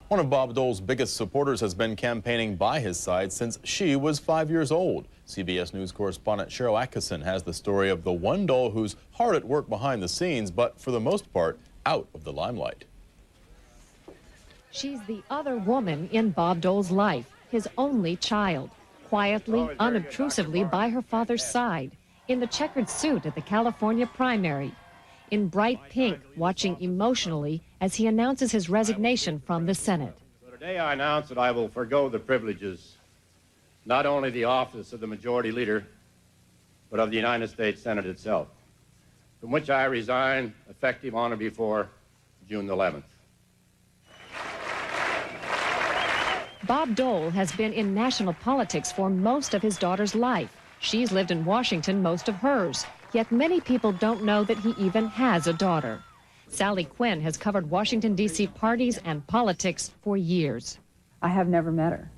One of Bob Dole's biggest supporters has been campaigning by his side since she was 5 years old. CBS News correspondent Cheryl Atkinson has the story of the one Dole who's hard at work behind the scenes, but for the most part, out of the limelight. She's the other woman in Bob Dole's life, his only child, quietly, unobtrusively by her father's side, in the checkered suit at the California primary, in bright pink, watching emotionally as he announces his resignation from the Senate. So today I announce that I will forgo the privileges, not only the office of the Majority Leader, but of the United States Senate itself, from which I resign effective on or before June 11th. Bob Dole has been in national politics for most of his daughter's life. She's lived in Washington most of hers, yet many people don't know that he even has a daughter. Sally Quinn has covered Washington, D.C. parties and politics for years. I have never met her.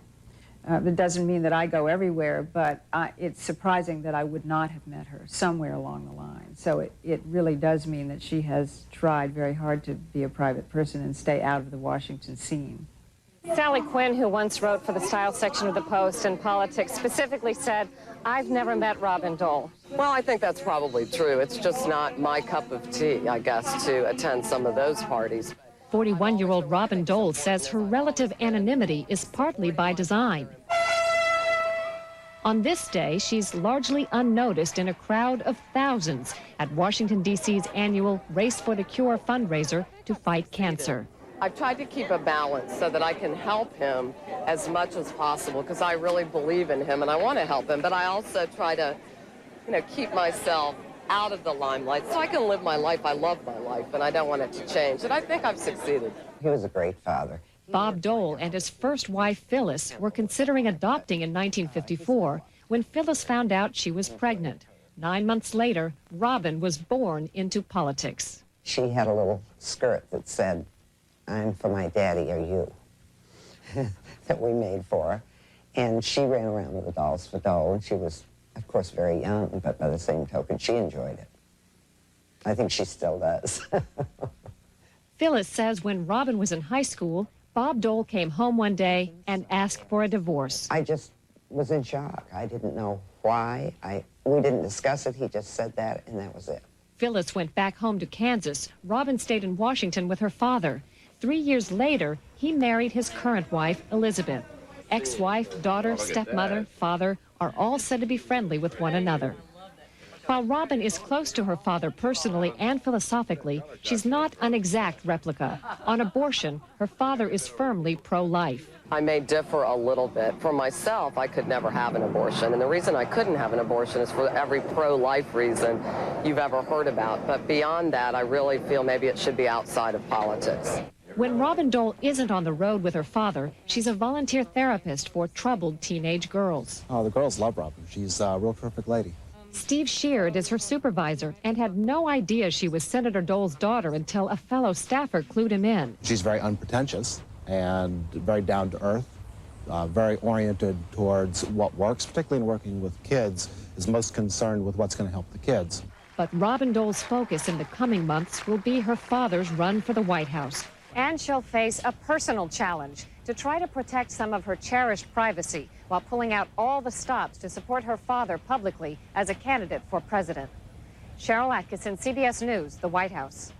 That doesn't mean that I go everywhere, but it's surprising that I would not have met her somewhere along the line. So it really does mean that she has tried very hard to be a private person and stay out of the Washington scene. Sally Quinn, who once wrote for the style section of the Post and politics, specifically said, "I've never met Robin Dole." Well, I think that's probably true. It's just not my cup of tea, I guess, to attend some of those parties. 41-year-old Robin Dole says her relative anonymity is partly by design. On this day, she's largely unnoticed in a crowd of thousands at Washington, D.C.'s annual Race for the Cure fundraiser to fight cancer. I've tried to keep a balance so that I can help him as much as possible because I really believe in him and I want to help him, but I also try to, keep myself out of the limelight so I can live my life. I love my life and I don't want it to change, and I think I've succeeded. He was a great father. Bob Dole and his first wife, Phyllis, were considering adopting in 1954 when Phyllis found out she was pregnant. 9 months later, Robin was born into politics. She had a little skirt that said, "I'm for my daddy, or you," that we made for her. And she ran around with the dolls for Dole, and she was, of course, very young, but by the same token, she enjoyed it. I think she still does. Phyllis says when Robin was in high school, Bob Dole came home one day and asked for a divorce. I just was in shock. I didn't know why. We didn't discuss it. He just said that, and that was it. Phyllis went back home to Kansas. Robin stayed in Washington with her father. 3 years later, he married his current wife, Elizabeth. Ex-wife, daughter, stepmother, father are all said to be friendly with one another. While Robin is close to her father personally and philosophically, she's not an exact replica. On abortion, her father is firmly pro-life. I may differ a little bit. For myself, I could never have an abortion, and the reason I couldn't have an abortion is for every pro-life reason you've ever heard about. But beyond that, I really feel maybe it should be outside of politics. When Robin Dole isn't on the road with her father, she's a volunteer therapist for troubled teenage girls. Oh, the girls love Robin. She's a real perfect lady. Steve Sheard is her supervisor and had no idea she was Senator Dole's daughter until a fellow staffer clued him in. She's very unpretentious and very down to earth, very oriented towards what works, particularly in working with kids, is most concerned with what's going to help the kids. But Robin Dole's focus in the coming months will be her father's run for the White House. And she'll face a personal challenge to try to protect some of her cherished privacy while pulling out all the stops to support her father publicly as a candidate for president. Cheryl Atkinson, CBS News, the White House.